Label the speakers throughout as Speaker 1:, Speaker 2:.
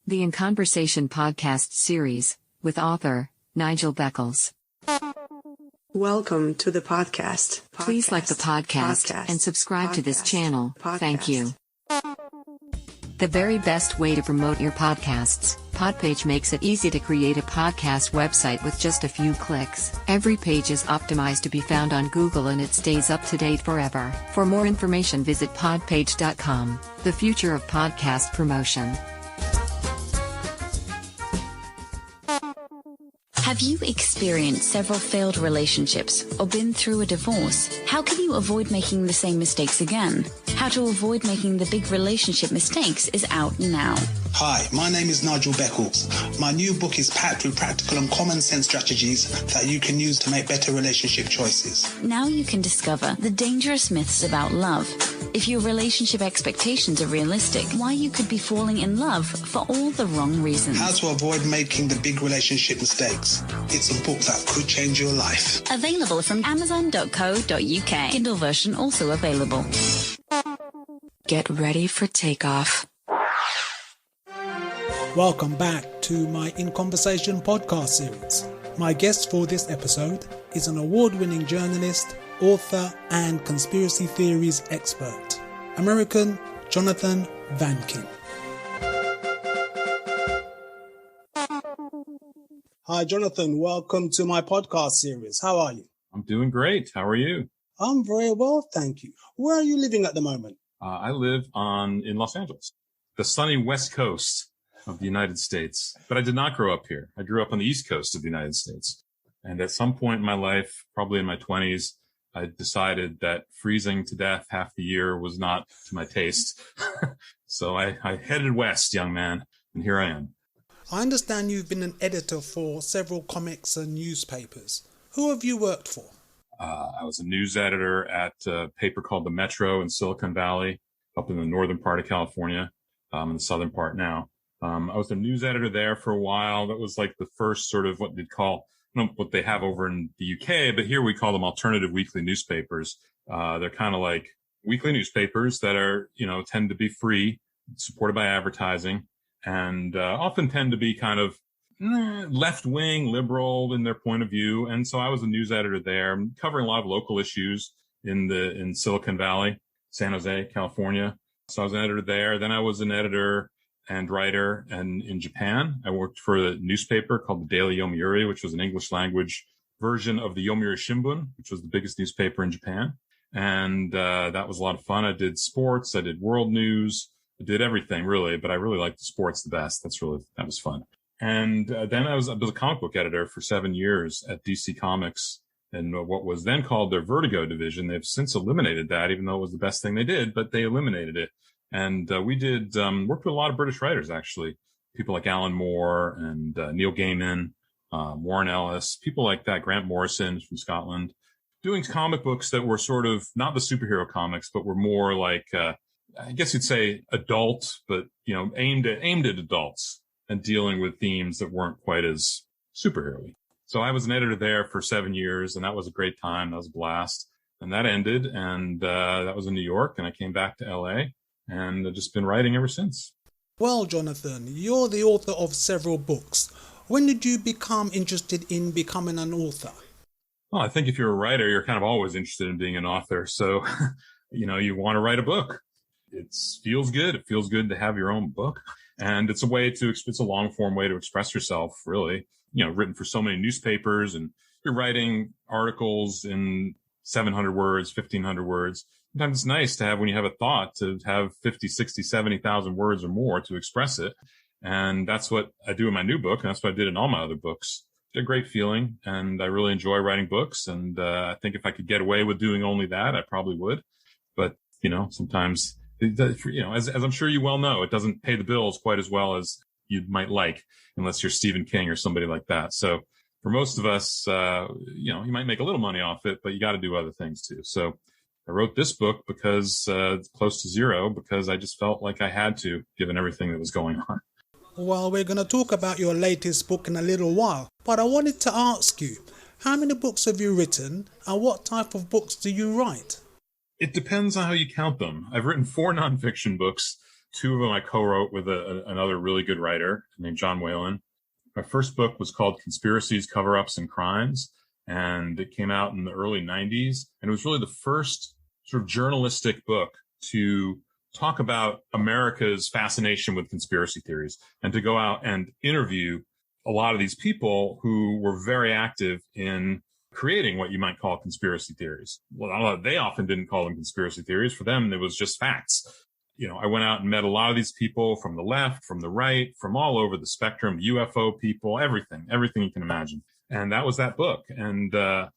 Speaker 1: The In Conversation podcast series, with author Nigel Beckles.
Speaker 2: Welcome to the podcast.
Speaker 1: Please like the podcast and subscribe to this channel. Thank you. The very best way to promote your podcasts. Podpage makes it easy to create a podcast website with just a few clicks. Every page is optimized to be found on Google and it stays up to date forever. For more information, visit podpage.com. The future of podcast promotion.
Speaker 3: Have you experienced several failed relationships or been through a divorce? How can you avoid making the same mistakes again? How to avoid making the big relationship mistakes is out now.
Speaker 4: Hi, my name is Nigel Beckles. My new book is packed with practical and common sense strategies that you can use to make better relationship choices.
Speaker 3: Now you can discover the dangerous myths about love. If your relationship expectations are realistic, why you could be falling in love for all the wrong reasons.
Speaker 4: How to avoid making the big relationship mistakes. It's a book that could change your life.
Speaker 3: Available from amazon.co.uk. Kindle version also available.
Speaker 2: Get ready for takeoff.
Speaker 5: Welcome back to my In Conversation podcast series. My guest for this episode is an award-winning journalist, author, and conspiracy theories expert, American Jonathan Vankin. Hi, Jonathan. Welcome to my podcast series. How are you?
Speaker 6: I'm doing great. How are you?
Speaker 5: I'm very well, thank you. Where are you living at the moment?
Speaker 6: I live in Los Angeles, the sunny West Coast of the United States. But I did not grow up here. I grew up on the East Coast of the United States. And at some point in my life, probably in my 20s, I decided that freezing to death half the year was not to my taste. So I headed west, young man, and here I am.
Speaker 5: I understand you've been an editor for several comics and newspapers. Who have you worked for?
Speaker 6: I was a news editor at a paper called The Metro in Silicon Valley, up in the northern part of California, in the southern part now. I was a news editor there for a while. That was like the first sort of what they'd call, I don't know what they have over in the UK, but here we call them alternative weekly newspapers. They're kind of like weekly newspapers that are, tend to be free, supported by advertising, and often tend to be kind of left-wing, liberal in their point of view. And so I was a news editor there, covering a lot of local issues in Silicon Valley, San Jose, California. So I was an editor there. Then I was an editor and writer in Japan. I worked for a newspaper called the Daily Yomiuri, which was an English language version of the Yomiuri Shimbun, which was the biggest newspaper in Japan. And that was a lot of fun. I did sports. I did world news. I did everything really, but I really liked the sports the best. That was fun. And then I was a comic book editor for 7 years at DC Comics and what was then called their Vertigo division. They've since eliminated that, even though it was the best thing they did, but they eliminated it. And we did worked with a lot of British writers, actually, people like Alan Moore and Neil Gaiman, Warren Ellis, people like that, Grant Morrison from Scotland, doing comic books that were sort of not the superhero comics, but were more like, I guess you'd say adult, but, aimed at adults and dealing with themes that weren't quite as superhero-y. So I was an editor there for 7 years, and that was a great time. That was a blast. And that ended, and that was in New York, and I came back to LA, and I've just been writing ever since.
Speaker 5: Well, Jonathan, you're the author of several books. When did you become interested in becoming an author?
Speaker 6: Well, I think if you're a writer, you're kind of always interested in being an author. So, you want to write a book. It feels good. It feels good to have your own book. And it's a long form way to express yourself, really, written for so many newspapers, and you're writing articles in 700 words, 1,500 words. Sometimes it's nice to have, when you have a thought, to have 50, 60, 70,000 words or more to express it. And that's what I do in my new book. And that's what I did in all my other books. It's a great feeling. And I really enjoy writing books. And I think if I could get away with doing only that, I probably would. But, sometimes, as I'm sure you well know, it doesn't pay the bills quite as well as you might like, unless you're Stephen King or somebody like that. So for most of us, you might make a little money off it, but you got to do other things too. So I wrote this book because it's close to zero, because I just felt like I had to, given everything that was going on.
Speaker 5: Well, we're going to talk about your latest book in a little while, but I wanted to ask you, how many books have you written, and what type of books do you write?
Speaker 6: It depends on how you count them. I've written 4 nonfiction books, Two of them I co-wrote with another really good writer named John Whalen. My first book was called Conspiracies, Cover-Ups, and Crimes, and it came out in the early 90s. And it was really the first sort of journalistic book to talk about America's fascination with conspiracy theories and to go out and interview a lot of these people who were very active in creating what you might call conspiracy theories. Well, they often didn't call them conspiracy theories. For them, it was just facts. I went out and met a lot of these people from the left, from the right, from all over the spectrum, UFO people, everything you can imagine. And that was that book. And I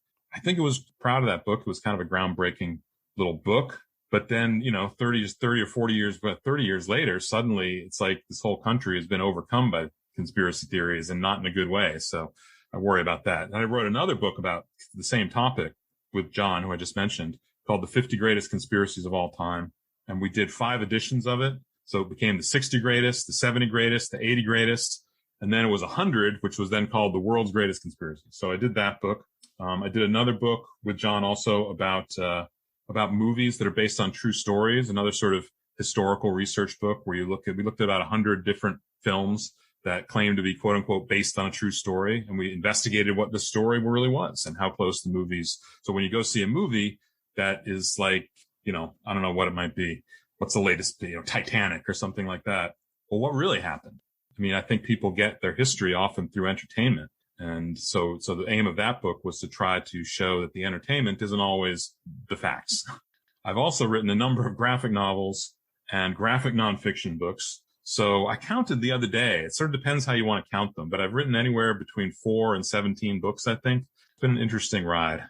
Speaker 6: think I was proud of that book. It was kind of a groundbreaking little book. But then, 30 or 40 years, but 30 years later, suddenly it's like this whole country has been overcome by conspiracy theories and not in a good way. So I worry about that. And I wrote another book about the same topic with John, who I just mentioned, called The 50 Greatest Conspiracies of All Time. And we did 5 editions of it. So it became the 60 greatest, the 70 greatest, the 80 greatest. And then it was 100, which was then called The World's Greatest Conspiracies. So I did that book. I did another book with John also about movies that are based on true stories, another sort of historical research book where we looked at about 100 different films that claim to be quote unquote based on a true story. And we investigated what the story really was and how close the movies. So when you go see a movie that is like, I don't know what it might be. What's the latest, Titanic or something like that. Well, what really happened? I mean, I think people get their history often through entertainment. And so the aim of that book was to try to show that the entertainment isn't always the facts. I've also written a number of graphic novels and graphic nonfiction books. So I counted the other day. It sort of depends how you want to count them, but I've written anywhere between 4 and 17 books, I think. It's been an interesting ride.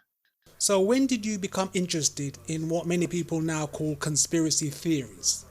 Speaker 5: So when did you become interested in what many people now call conspiracy theories?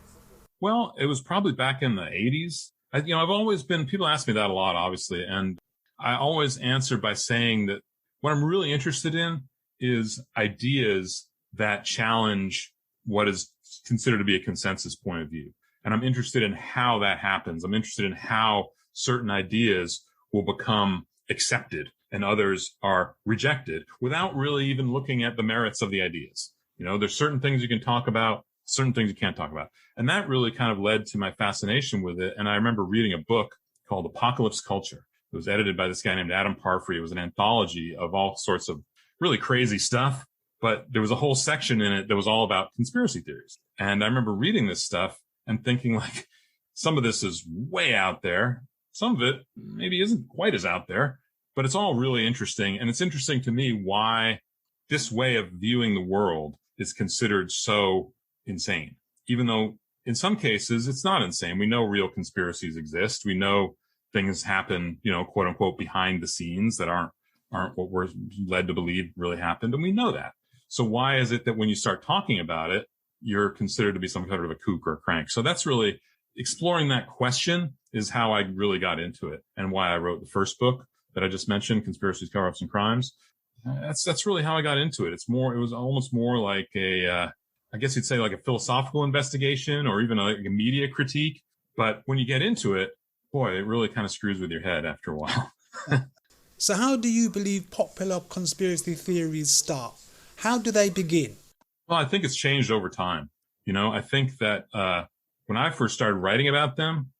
Speaker 6: Well, it was probably back in the 80s. I've always been, people ask me that a lot, obviously, and I always answer by saying that what I'm really interested in is ideas that challenge what is considered to be a consensus point of view. And I'm interested in how that happens. I'm interested in how certain ideas will become accepted and others are rejected without really even looking at the merits of the ideas. There's certain things you can talk about, certain things you can't talk about. And that really kind of led to my fascination with it. And I remember reading a book called Apocalypse Culture. It was edited by this guy named Adam Parfrey. It was an anthology of all sorts of really crazy stuff, but there was a whole section in it that was all about conspiracy theories. And I remember reading this stuff and thinking like, some of this is way out there. Some of it maybe isn't quite as out there, but it's all really interesting. And it's interesting to me why this way of viewing the world is considered so insane, even though in some cases it's not insane. We know real conspiracies exist. We know things happen, quote unquote, behind the scenes that aren't what we're led to believe really happened. And we know that. So why is it that when you start talking about it, you're considered to be some kind of a kook or a crank? So that's really exploring that question is how I really got into it and why I wrote the first book that I just mentioned, Conspiracies, Cover-Ups, and Crimes. That's really how I got into it. It was almost more like I guess you'd say like a philosophical investigation or even like a media critique. But when you get into it, boy, it really kind of screws with your head after a while.
Speaker 5: So how do you believe popular conspiracy theories start? How do they begin?
Speaker 6: Well, I think it's changed over time. I think that when I first started writing about them,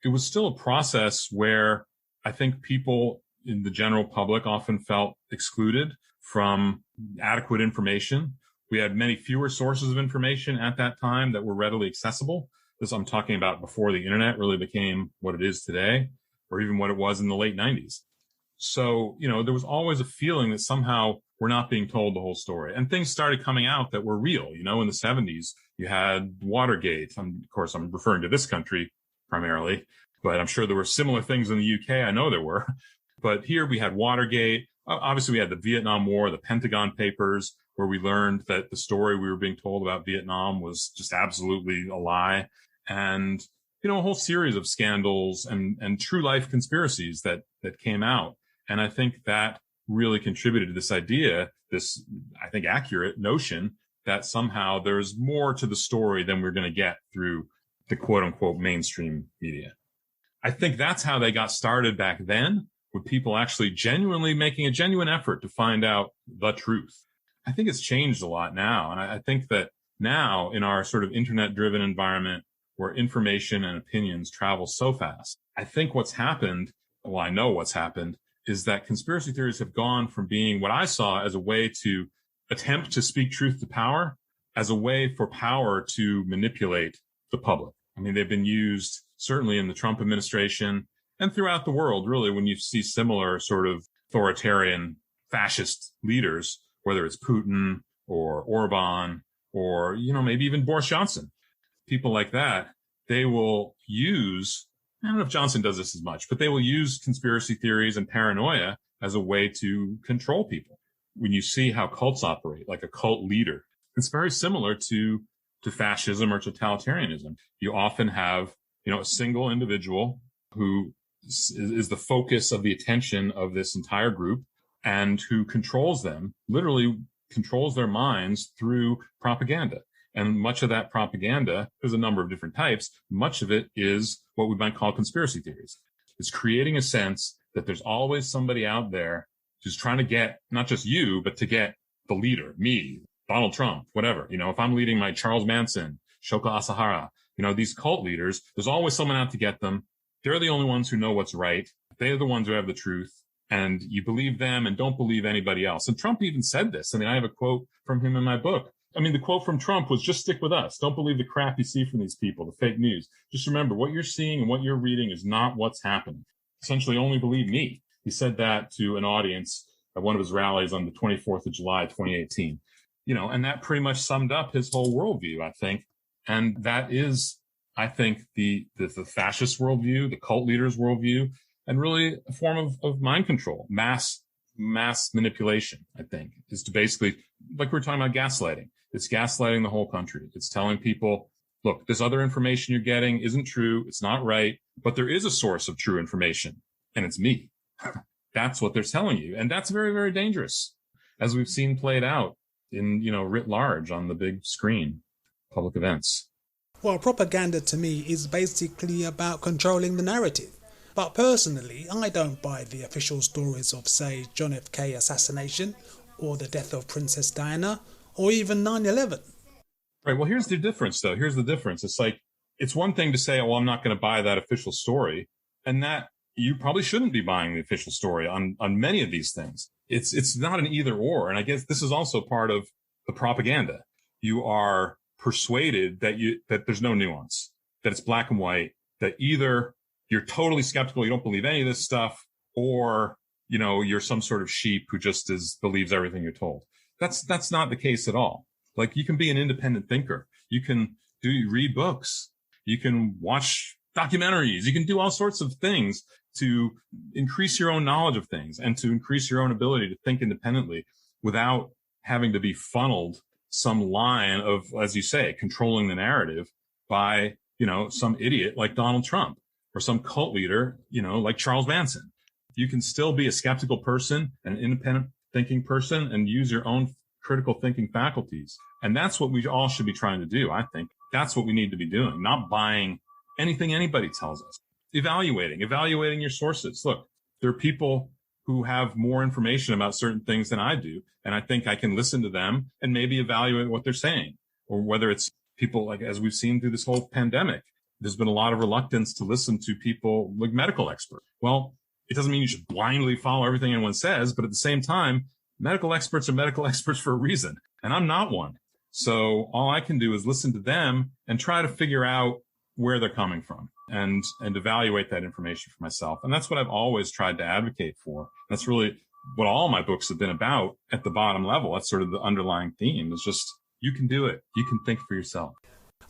Speaker 6: it was still a process where I think people in the general public often felt excluded from adequate information. We had many fewer sources of information at that time that were readily accessible. This I'm talking about before the internet really became what it is today, or even what it was in the late 90s. So, there was always a feeling that somehow we're not being told the whole story. And things started coming out that were real. In the 70s, you had Watergate. Of course, I'm referring to this country primarily, but I'm sure there were similar things in the UK. I know there were. But here we had Watergate. Obviously, we had the Vietnam War, the Pentagon Papers, where we learned that the story we were being told about Vietnam was just absolutely a lie. And, a whole series of scandals and true life conspiracies that came out. And I think that really contributed to this idea, this, I think, accurate notion that somehow there's more to the story than we're going to get through the quote unquote mainstream media. I think that's how they got started back then, with people actually genuinely making a genuine effort to find out the truth. I think it's changed a lot now. And I think that now in our sort of internet driven environment, where information and opinions travel so fast. I think what's happened, well, I know what's happened, is that conspiracy theories have gone from being what I saw as a way to attempt to speak truth to power, as a way for power to manipulate the public. I mean, they've been used certainly in the Trump administration and throughout the world, really, when you see similar sort of authoritarian fascist leaders, whether it's Putin or Orban or, maybe even Boris Johnson. People like that, they will use, I don't know if Johnson does this as much, but they will use conspiracy theories and paranoia as a way to control people. When you see how cults operate, like a cult leader, it's very similar to fascism or totalitarianism. You often have, a single individual who is the focus of the attention of this entire group and who controls them, literally controls their minds through propaganda. And much of that propaganda, there's a number of different types. Much of it is what we might call conspiracy theories. It's creating a sense that there's always somebody out there who's trying to get not just you, but to get the leader, me, Donald Trump, whatever. If I'm leading my Charles Manson, Shoko Asahara, these cult leaders, there's always someone out to get them. They're the only ones who know what's right. They're the ones who have the truth. And you believe them and don't believe anybody else. And Trump even said this. I have a quote from him in my book. The quote from Trump was, just stick with us. Don't believe the crap you see from these people, the fake news. Just remember, what you're seeing and what you're reading is not what's happening. Essentially, only believe me. He said that to an audience at one of his rallies on the 24th of July, 2018. And that pretty much summed up his whole worldview, I think. And that is, I think, the fascist worldview, the cult leaders' worldview, and really a form of mind control, mass manipulation, I think, is to basically, like we were talking about gaslighting. It's gaslighting the whole country. It's telling people, look, this other information you're getting isn't true. It's not right, but there is a source of true information, and it's me. That's what they're telling you. And that's very, very dangerous, as we've seen played out in, writ large on the big screen, public events.
Speaker 5: Well, propaganda to me is basically about controlling the narrative. But personally, I don't buy the official stories of, say, John F. K. assassination, or the death of Princess Diana, or even 9/11.
Speaker 6: Right. Well, here's the difference, though. Here's the difference. It's like, it's one thing to say, well, I'm not going to buy that official story, and that you probably shouldn't be buying the official story on many of these things. It's not an either or. And I guess this is also part of the propaganda. You are persuaded that there's no nuance, that it's black and white, that either you're totally skeptical, you don't believe any of this stuff, or, you're some sort of sheep who just believes everything you're told. That's not the case at all. Like, you can be an independent thinker. You can read books. You can watch documentaries. You can do all sorts of things to increase your own knowledge of things and to increase your own ability to think independently without having to be funneled some line of, as you say, controlling the narrative by, some idiot like Donald Trump or some cult leader, like Charles Manson. You can still be a skeptical person, an independent thinking person, and use your own critical thinking faculties. And that's what we all should be trying to do, I think. That's what we need to be doing, not buying anything anybody tells us. Evaluating your sources. Look, there are people who have more information about certain things than I do, and I think I can listen to them and maybe evaluate what they're saying. Or whether it's people, like, as we've seen through this whole pandemic, there's been a lot of reluctance to listen to people like medical experts. Well, it doesn't mean you should blindly follow everything anyone says, but at the same time, medical experts are medical experts for a reason, and I'm not one. So all I can do is listen to them and try to figure out where they're coming from and evaluate that information for myself. And that's what I've always tried to advocate for. That's really what all my books have been about at the bottom level. That's sort of the underlying theme, is just, you can do it. You can think for yourself.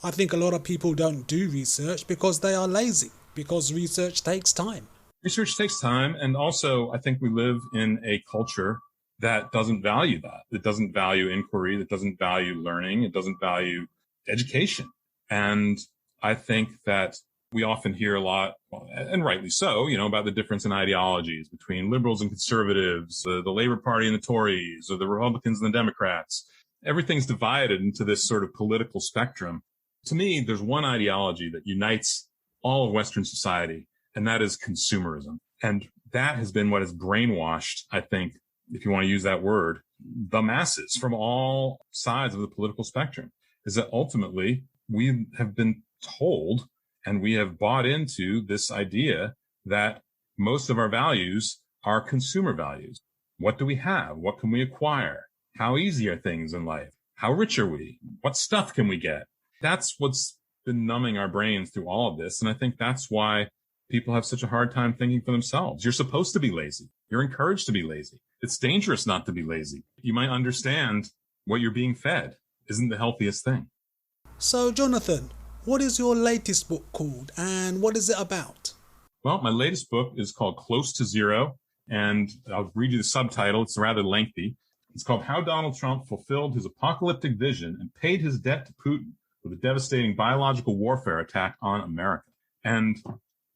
Speaker 5: I think a lot of people don't do research because they are lazy, because research takes time.
Speaker 6: Research takes time. And also, I think we live in a culture that doesn't value that. It doesn't value inquiry. That doesn't value learning. It doesn't value education. And I think that we often hear a lot, and rightly so, about the difference in ideologies between liberals and conservatives, the Labor Party and the Tories, or the Republicans and the Democrats. Everything's divided into this sort of political spectrum. To me, there's one ideology that unites all of Western society, and that is consumerism. And that has been what has brainwashed, I think, if you want to use that word, the masses from all sides of the political spectrum, is that ultimately we have been told and we have bought into this idea that most of our values are consumer values. What do we have? What can we acquire? How easy are things in life? How rich are we? What stuff can we get? That's what's been numbing our brains through all of this. And I think that's why people have such a hard time thinking for themselves. You're supposed to be lazy. You're encouraged to be lazy. It's dangerous not to be lazy. You might understand what you're being fed isn't the healthiest thing.
Speaker 5: So, Jonathan, what is your latest book called and what is it about?
Speaker 6: Well, my latest book is called Close to Zero, and I'll read you the subtitle. It's rather lengthy. It's called How Donald Trump Fulfilled His Apocalyptic Vision and Paid His Debt to Putin with a Devastating Biological Warfare Attack on America. And,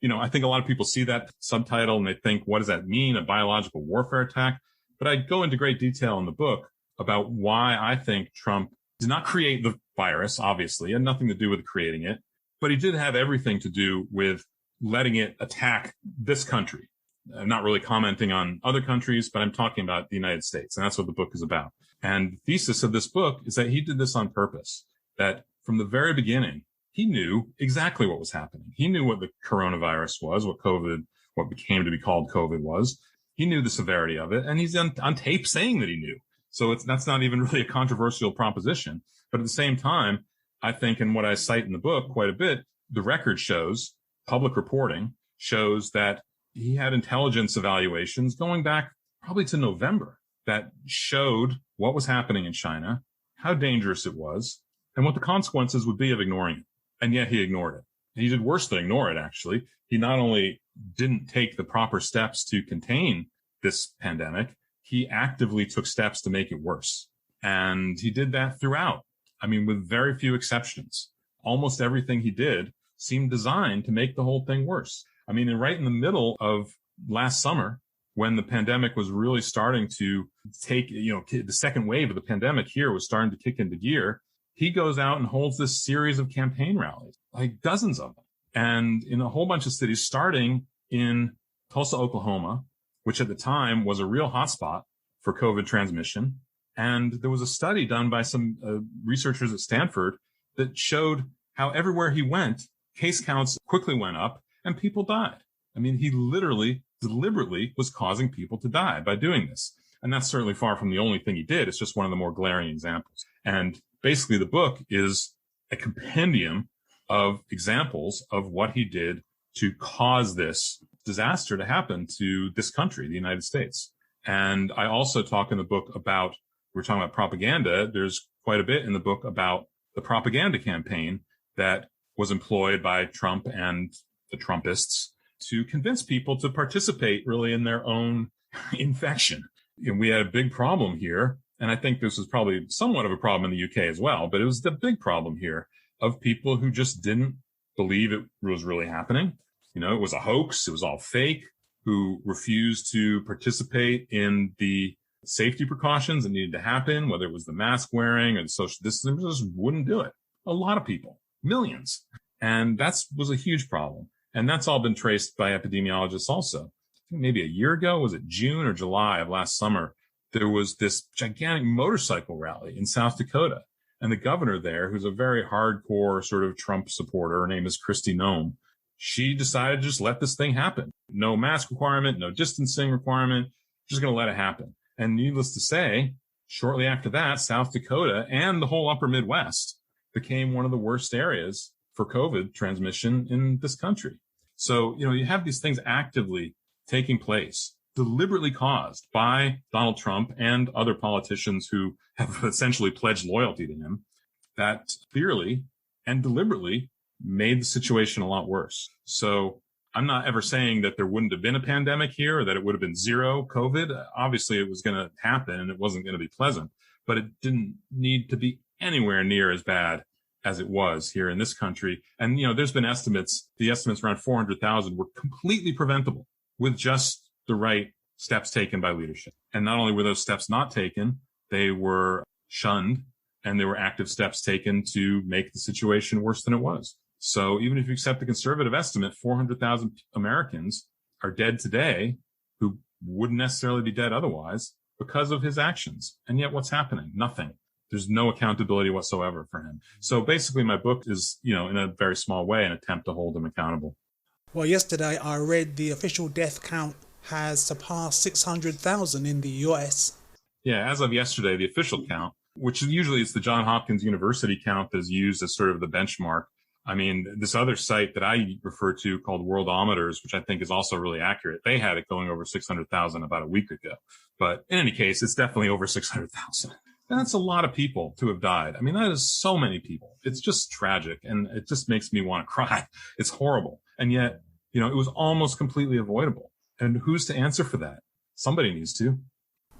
Speaker 6: I think a lot of people see that subtitle and they think, what does that mean, a biological warfare attack? But I go into great detail in the book about why I think Trump did not create the virus, obviously, had nothing to do with creating it, but he did have everything to do with letting it attack this country. I'm not really commenting on other countries, but I'm talking about the United States, and that's what the book is about. And the thesis of this book is that he did this on purpose, that from the very beginning, he knew exactly what was happening. He knew what the coronavirus was, what became to be called COVID was. He knew the severity of it, and he's on tape saying that he knew. So that's not even really a controversial proposition. But at the same time, I think, and what I cite in the book quite a bit, the record shows, public reporting shows that he had intelligence evaluations going back probably to November that showed what was happening in China, how dangerous it was, and what the consequences would be of ignoring it. And yet he ignored it. He did worse than ignore it, actually. He not only didn't take the proper steps to contain this pandemic, he actively took steps to make it worse. And he did that throughout. I mean, with very few exceptions. Almost everything he did seemed designed to make the whole thing worse. I mean, right in the middle of last summer, when the pandemic was really starting to take, the second wave of the pandemic here was starting to kick into gear, he goes out and holds this series of campaign rallies, like dozens of them. And in a whole bunch of cities, starting in Tulsa, Oklahoma, which at the time was a real hotspot for COVID transmission. And there was a study done by some researchers at Stanford that showed how everywhere he went, case counts quickly went up and people died. I mean, he literally, deliberately was causing people to die by doing this. And that's certainly far from the only thing he did. It's just one of the more glaring examples. And basically, the book is a compendium of examples of what he did to cause this disaster to happen to this country, the United States. And I also talk in the book about, we're talking about propaganda. There's quite a bit in the book about the propaganda campaign that was employed by Trump and the Trumpists to convince people to participate really in their own infection. And we had a big problem here. And I think this was probably somewhat of a problem in the UK as well, but it was the big problem here of people who just didn't believe it was really happening. It was a hoax. It was all fake, who refused to participate in the safety precautions that needed to happen, whether it was the mask wearing or the social distancing, just wouldn't do it. A lot of people, millions. And that was a huge problem. And that's all been traced by epidemiologists also. I think maybe a year ago, was it June or July of last summer? There was this gigantic motorcycle rally in South Dakota. And the governor there, who's a very hardcore sort of Trump supporter, her name is Kristi Noem, she decided to just let this thing happen. No mask requirement, no distancing requirement, just going to let it happen. And needless to say, shortly after that, South Dakota and the whole upper Midwest became one of the worst areas for COVID transmission in this country. So, you have these things actively taking place, deliberately caused by Donald Trump and other politicians who have essentially pledged loyalty to him, that clearly and deliberately made the situation a lot worse. So I'm not ever saying that there wouldn't have been a pandemic here or that it would have been zero COVID. Obviously, it was going to happen and it wasn't going to be pleasant, but it didn't need to be anywhere near as bad as it was here in this country. And, there's been estimates, the estimates around 400,000 were completely preventable with just the right steps taken by leadership. And not only were those steps not taken, they were shunned and there were active steps taken to make the situation worse than it was. So even if you accept the conservative estimate, 400,000 Americans are dead today who wouldn't necessarily be dead otherwise because of his actions. And yet what's happening? Nothing. There's no accountability whatsoever for him. So basically my book is, in a very small way, an attempt to hold him accountable.
Speaker 5: Well, yesterday I read the official death count has surpassed 600,000 in the US.
Speaker 6: Yeah, as of yesterday, the official count, which usually is the Johns Hopkins University count that is used as sort of the benchmark. I mean, this other site that I refer to called Worldometers, which I think is also really accurate, they had it going over 600,000 about a week ago. But in any case, it's definitely over 600,000. That's a lot of people to have died. I mean, that is so many people. It's just tragic, and it just makes me want to cry. It's horrible. And yet, it was almost completely avoidable. And who's to answer for that? Somebody needs to.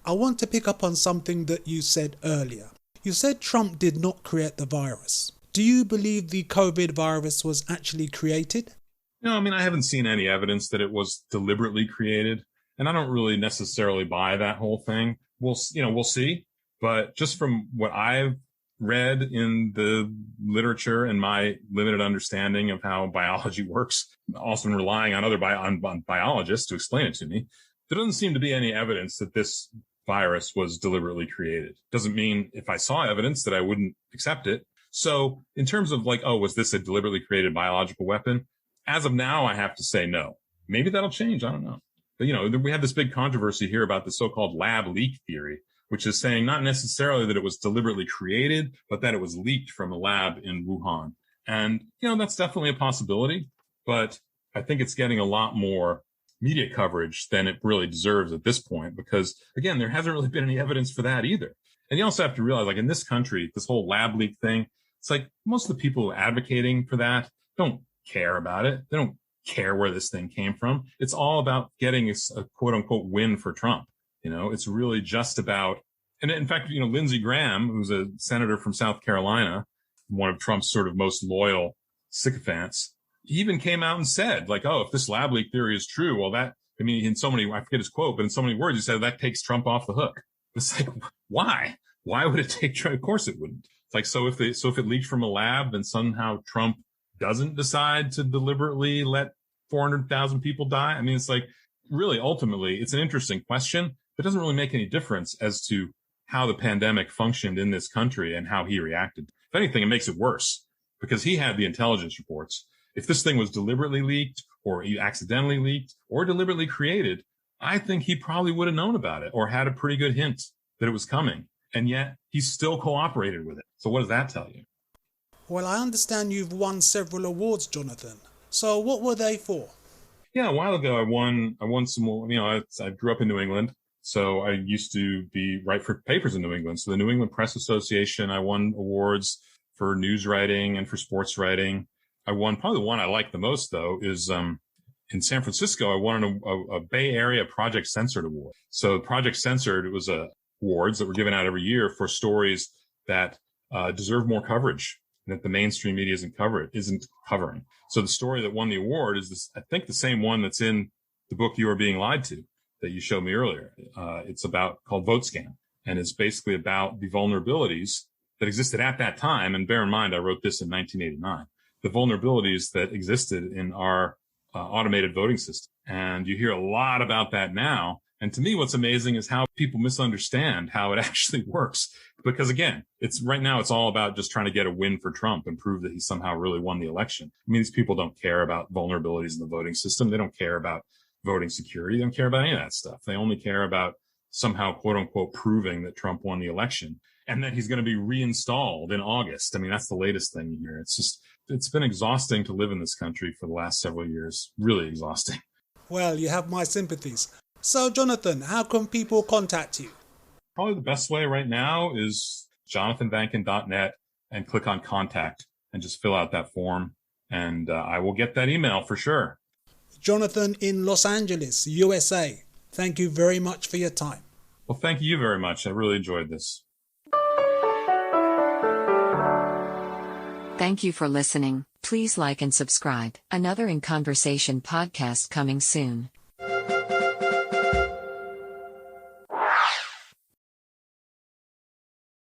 Speaker 5: I want to pick up on something that you said earlier. You said Trump did not create the virus. Do you believe the COVID virus was actually created?
Speaker 6: No, I mean, I haven't seen any evidence that it was deliberately created. And I don't really necessarily buy that whole thing. We'll see. But just from what I've read in the literature and my limited understanding of how biology works, also relying on other biologists to explain it to me, there doesn't seem to be any evidence that this virus was deliberately created. Doesn't mean if I saw evidence that I wouldn't accept it. So in terms of was this a deliberately created biological weapon? As of now, I have to say no. Maybe that'll change. I don't know. But, we have this big controversy here about the so-called lab leak theory, which is saying not necessarily that it was deliberately created, but that it was leaked from a lab in Wuhan. And, that's definitely a possibility, but I think it's getting a lot more media coverage than it really deserves at this point, because again, there hasn't really been any evidence for that either. And you also have to realize, in this country, this whole lab leak thing, it's most of the people advocating for that don't care about it. They don't care where this thing came from. It's all about getting a quote unquote win for Trump. It's really just about, and in fact, Lindsey Graham, who's a senator from South Carolina, one of Trump's sort of most loyal sycophants, he even came out and said, if this lab leak theory is true, well, I forget his quote, but in so many words, he said that takes Trump off the hook. It's why? Why would it take Trump? Of course it wouldn't. It's so if it leaked from a lab, then somehow Trump doesn't decide to deliberately let 400,000 people die. I mean, it's really, ultimately, it's an interesting question. It doesn't really make any difference as to how the pandemic functioned in this country and how he reacted. If anything, it makes it worse because he had the intelligence reports. If this thing was deliberately leaked or he accidentally leaked or deliberately created, I think he probably would have known about it or had a pretty good hint that it was coming. And yet he still cooperated with it. So what does that tell you?
Speaker 5: Well, I understand you've won several awards, Jonathan. So what were they for? Yeah,
Speaker 6: a while ago I won some more. I grew up in New England. So I used to write for papers in New England. So the New England Press Association, I won awards for news writing and for sports writing. I won, probably the one I like the most though is, in San Francisco, I won a Bay Area Project Censored Award. So Project Censored, it was awards that were given out every year for stories that deserve more coverage that the mainstream media isn't covering. So the story that won the award is this, I think the same one that's in the book You Are Being Lied To that you showed me earlier. It's called Vote Scam. And it's basically about the vulnerabilities that existed at that time. And bear in mind, I wrote this in 1989, the vulnerabilities that existed in our automated voting system. And you hear a lot about that now. And to me, what's amazing is how people misunderstand how it actually works. Because again, right now it's all about just trying to get a win for Trump and prove that he somehow really won the election. I mean, these people don't care about vulnerabilities in the voting system. They don't care about voting security. They don't care about any of that stuff. They only care about somehow, quote unquote, proving that Trump won the election and that he's going to be reinstalled in August. I mean, that's the latest thing you hear. It's been exhausting to live in this country for the last several years. Really exhausting.
Speaker 5: Well, you have my sympathies. So, Jonathan, how can people contact you?
Speaker 6: Probably the best way right now is jonathanvankin.net and click on contact and just fill out that form. And I will get that email for sure.
Speaker 5: Jonathan in Los Angeles, USA. Thank you very much for your time.
Speaker 6: Well, thank you very much. I really enjoyed this.
Speaker 1: Thank you for listening. Please like and subscribe. Another In Conversation podcast coming soon.